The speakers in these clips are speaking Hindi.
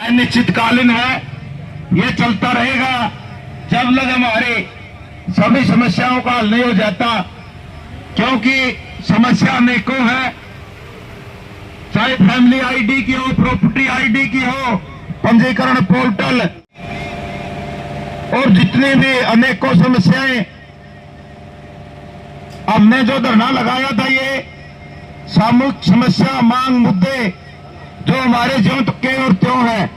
अनिश्चितकालीन है, ये चलता रहेगा जब लग हमारे सभी समस्याओं का हल नहीं हो जाता, क्योंकि समस्या अनेकों है, चाहे फैमिली आईडी की हो, प्रॉपर्टी आईडी की हो, पंजीकरण पोर्टल और जितनी भी अनेकों समस्याएं। हमने जो धरना लगाया था, ये सामूहिक समस्या मांग मुद्दे जो हमारे ज्यों के और त्यों है।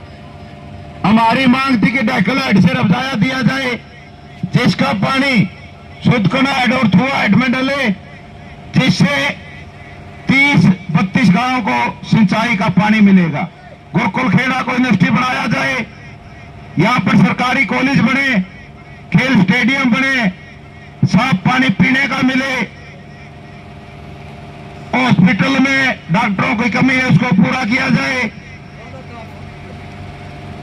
हमारी मांग थी कि डैकल हेड से रफ्ताया दिया जाए, जिसका पानी सुदकना हेड और थुआ हेड में डले, जिससे 30-32 गांवों को सिंचाई का पानी मिलेगा। गोकुल खेड़ा को यूनिवर्सिटी बनाया जाए, यहां पर सरकारी कॉलेज बने, खेल स्टेडियम बने, साफ पानी पीने का मिले, हॉस्पिटल में डॉक्टरों की कमी है उसको पूरा किया जाए।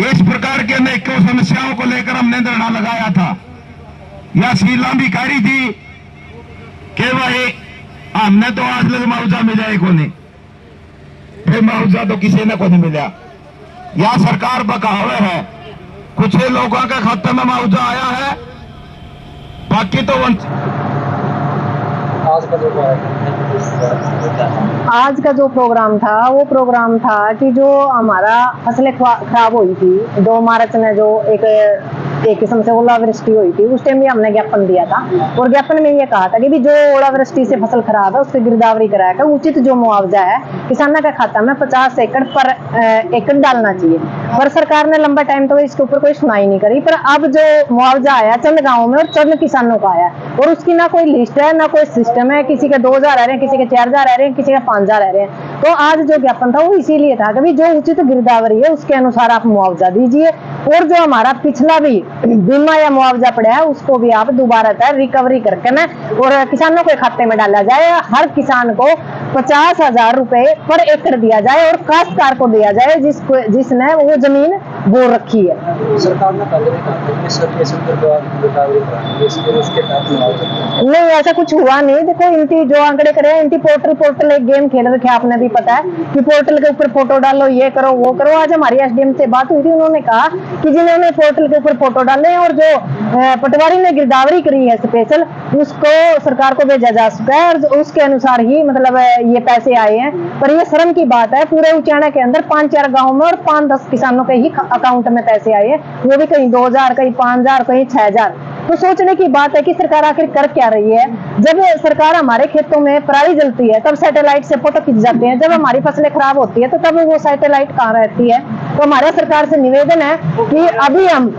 इस प्रकार के अनेकों समस्याओं को लेकर हमने धरना लगाया था। यह शीला भी कह रही थी कि भाई हमने तो आज लग मुआवजा मिला ही को नहीं, फिर मुआवजा तो किसी ने को नहीं मिला। यह सरकार बकावे है, कुछ लोगों के खाते में मुआवजा आया है, बाकी तो आज का जो प्रोग्राम था वो प्रोग्राम था कि जो हमारा फसलें खराब हुई थी 2 मार्च में, जो एक किस्म से ओलावृष्टि हुई थी, उस टाइम भी हमने ज्ञापन दिया था। और ज्ञापन में ये कहा था कि भी जो ओलावृष्टि से फसल खराब है उससे गिरदावरी कराकर उचित जो मुआवजा है किसानों का खाता में 50 एकड़ पर एकड़ डालना चाहिए। पर सरकार ने लंबा टाइम तो इसके ऊपर कोई सुनाई नहीं करी। पर अब जो मुआवजा आया चंद गाँव में और चंद किसानों का आया, और उसकी ना कोई लिस्ट है ना कोई सिस्टम है, किसी के 2000 आ रहे हैं, किसी के 4000 आ रहे हैं, किसी के 5000 आ रहे हैं। तो आज जो ज्ञापन था वो इसीलिए था कि जो उचित गिरदावरी है उसके अनुसार आप मुआवजा दीजिए, और जो हमारा पिछला भी बीमा या मुआवजा पड़ा है उसको भी आप दोबारा रिकवरी करके ना और किसानों के खाते में डाला जाए। हर किसान को 50,000 रुपए पर एकड़ दिया जाए और काश्तकार को दिया जाए जिसने वो जमीन बो रखी है। सरकार ने पहले भी कहा नहीं, ऐसा कुछ हुआ नहीं। देखो इनकी जो आंकड़े करे, इनकी पोर्टल एक गेम खेल रखे, आपने भी पता है कि पोर्टल के ऊपर फोटो डालो, ये करो वो करो। आज हमारी एसडीएम से बात हुई थी, उन्होंने कहा कि जिन्होंने पोर्टल के ऊपर फोटो डाले और जो पटवारी ने गिरदावरी करी है स्पेशल, उसको सरकार को भेजा जा चुका है और उसके अनुसार ही मतलब ये पैसे आए हैं। पर ये शर्म की बात है, पूरे उचाना के अंदर 5-4 गाँव में और 5-10 किसानों के ही अकाउंट में पैसे आए हैं, वो भी कहीं 2000, कहीं 5000, कहीं 6000। तो सोचने की बात है कि सरकार आखिर कर क्या रही है। जब सरकार हमारे खेतों में पराली जलती है तब सैटेलाइट से फोटो खींच जाते हैं, जब हमारी फसलें खराब होती है तो तब वो सैटेलाइट कहाँ रहती है। तो हमारा सरकार से निवेदन है कि अभी हम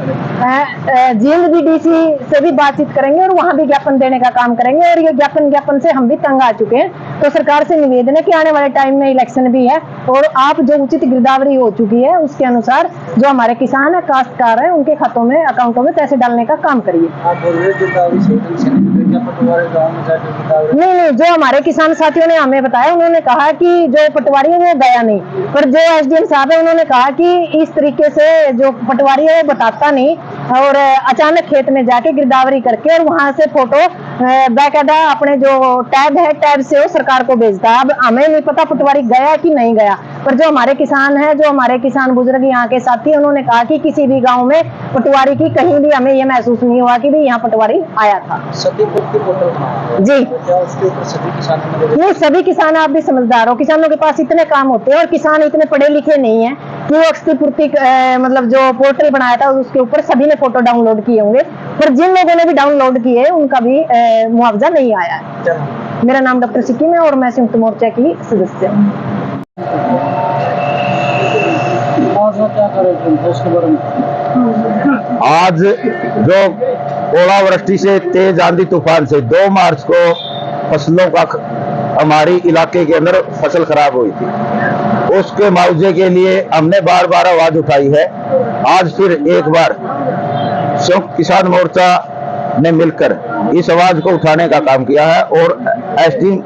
जीएमडीडीसी से भी बातचीत करेंगे और वहां भी ज्ञापन देने का काम करेंगे, और ये ज्ञापन से हम भी तंग आ चुके हैं। तो सरकार से निवेदन है कि आने वाले टाइम में इलेक्शन भी है और आप जो उचित गिरदावरी हो चुकी है उसके अनुसार जो हमारे किसान है, काश्तकार है, उनके खातों में, अकाउंटों में पैसे डालने का काम करिए। नहीं, जो हमारे किसान साथियों ने हमें बताया, उन्होंने कहा कि जो पटवारी है वो गया नहीं, पर जो एसडीएम साहब है उन्होंने कहा कि इस तरीके से जो पटवारी है वो बताता नहीं और अचानक खेत में जाके गिरदावरी करके और वहां से फोटो बाकायदा अपने जो टैब है, टैब से वो सरकार को भेजता है। अब हमें नहीं पता पटवारी गया कि नहीं गया, पर जो हमारे किसान है, जो हमारे किसान बुजुर्ग यहाँ के साथी, उन्होंने कहा कि किसी भी गांव में पटवारी की कहीं भी हमें ये महसूस नहीं हुआ कि भी यहाँ पटवारी आया था। जी नहीं, सभी किसान आप भी समझदार हो, किसानों के पास इतने काम होते हैं और किसान इतने पढ़े लिखे नहीं है कि वो क्षतिपूर्ति मतलब जो पोर्टल बनाया था उसके ऊपर सभी ने फोटो डाउनलोड किए होंगे, पर जिन लोगों ने भी डाउनलोड किए उनका भी मुआवजा नहीं आया है। मेरा नाम डॉक्टर सिक्किम है और मैं संयुक्त मोर्चा की सदस्य हूँ। आज जो ओलावृष्टि से, तेज आंधी तूफान से 2 मार्च को फसलों का हमारी इलाके के अंदर फसल खराब हुई थी, उसके मुआवजे के लिए हमने बार आवाज उठाई है। आज फिर एक बार संयुक्त किसान मोर्चा ने मिलकर इस आवाज को उठाने का काम किया है और एसडीएम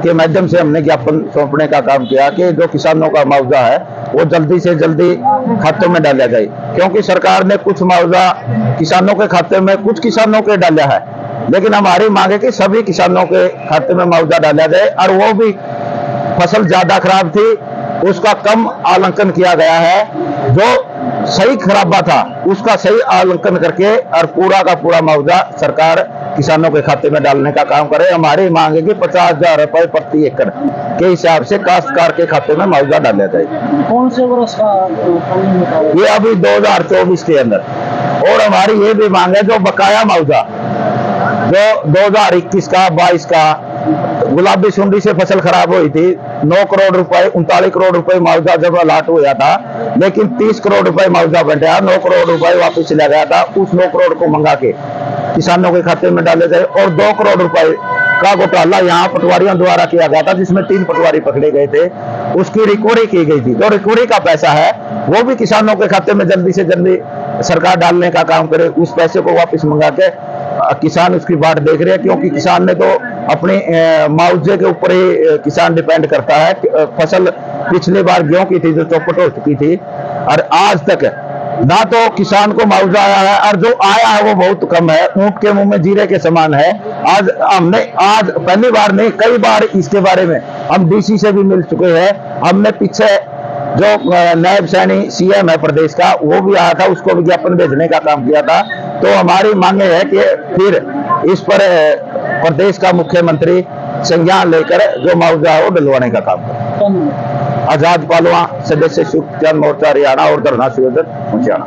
के माध्यम से हमने ज्ञापन सौंपने का काम किया कि जो किसानों का मुआवजा है वो जल्दी से जल्दी खातों में डाला जाए, क्योंकि सरकार ने कुछ मुआवजा किसानों के खाते में, कुछ किसानों के डाला है, लेकिन हमारी मांग है कि सभी किसानों के खाते में मुआवजा डाला जाए और वो भी फसल ज्यादा खराब थी उसका कम आंकलन किया गया है। जो सही खराबा था उसका सही आकलन करके और पूरा का पूरा मुआवजा सरकार किसानों के खाते में डालने का काम करे। हमारी मांग है कि 50,000 रुपए प्रति एकड़ के हिसाब से काश्तकार के खाते में मुआवजा डाला जाए। कौन से वर्ष का कानून निकाला? ये अभी 2024 के अंदर। और हमारी ये भी मांग है जो बकाया मुआवजा जो 2021 का 22 का गुलाबी सुंडी से फसल खराब हुई थी, 9 करोड़ रुपए 39 करोड़ रुपए मुआवजा जब अलाट हुआ था, लेकिन 30 करोड़ रुपए मुआवजा बटा, 9 करोड़ रुपए वापस चला गया था। उस 9 करोड़ को मंगा के किसानों के खाते में डाले गए और 2 करोड़ रुपए का घोटाला यहाँ पटवारियों द्वारा किया गया था, जिसमें 3 पटवारी पकड़े गए थे। उसकी रिकवरी की गई थी। जो रिकवरी का पैसा है वो भी किसानों के खाते में जल्दी से जल्दी सरकार डालने का काम करे। उस पैसे को वापस मंगा के किसान उसकी बाट देख रहे हैं, क्योंकि किसान ने तो अपने मुआवजे के ऊपर ही किसान डिपेंड करता है। फसल पिछली बार गेहूं की थी जो चौपट हो चुकी थी, और आज तक ना तो किसान को मुआवजा आया है, और जो आया है वो बहुत कम है, ऊंट के मुंह में जीरे के समान है। आज पहली बार नहीं, कई बार इसके बारे में हम डीसी से भी मिल चुके हैं। हमने पीछे जो नायब सैनी सीएम है प्रदेश का, वो भी आया था, उसको विज्ञापन भेजने का काम किया था। तो हमारी मांग है कि फिर इस पर प्रदेश का मुख्यमंत्री संज्ञान लेकर जो मुआवजा है वो दिलवाने का काम करे। आजाद पालवा, सदस्य संयुक्त किसान मोर्चा हरियाणा और धरना शिविर मुझियाना।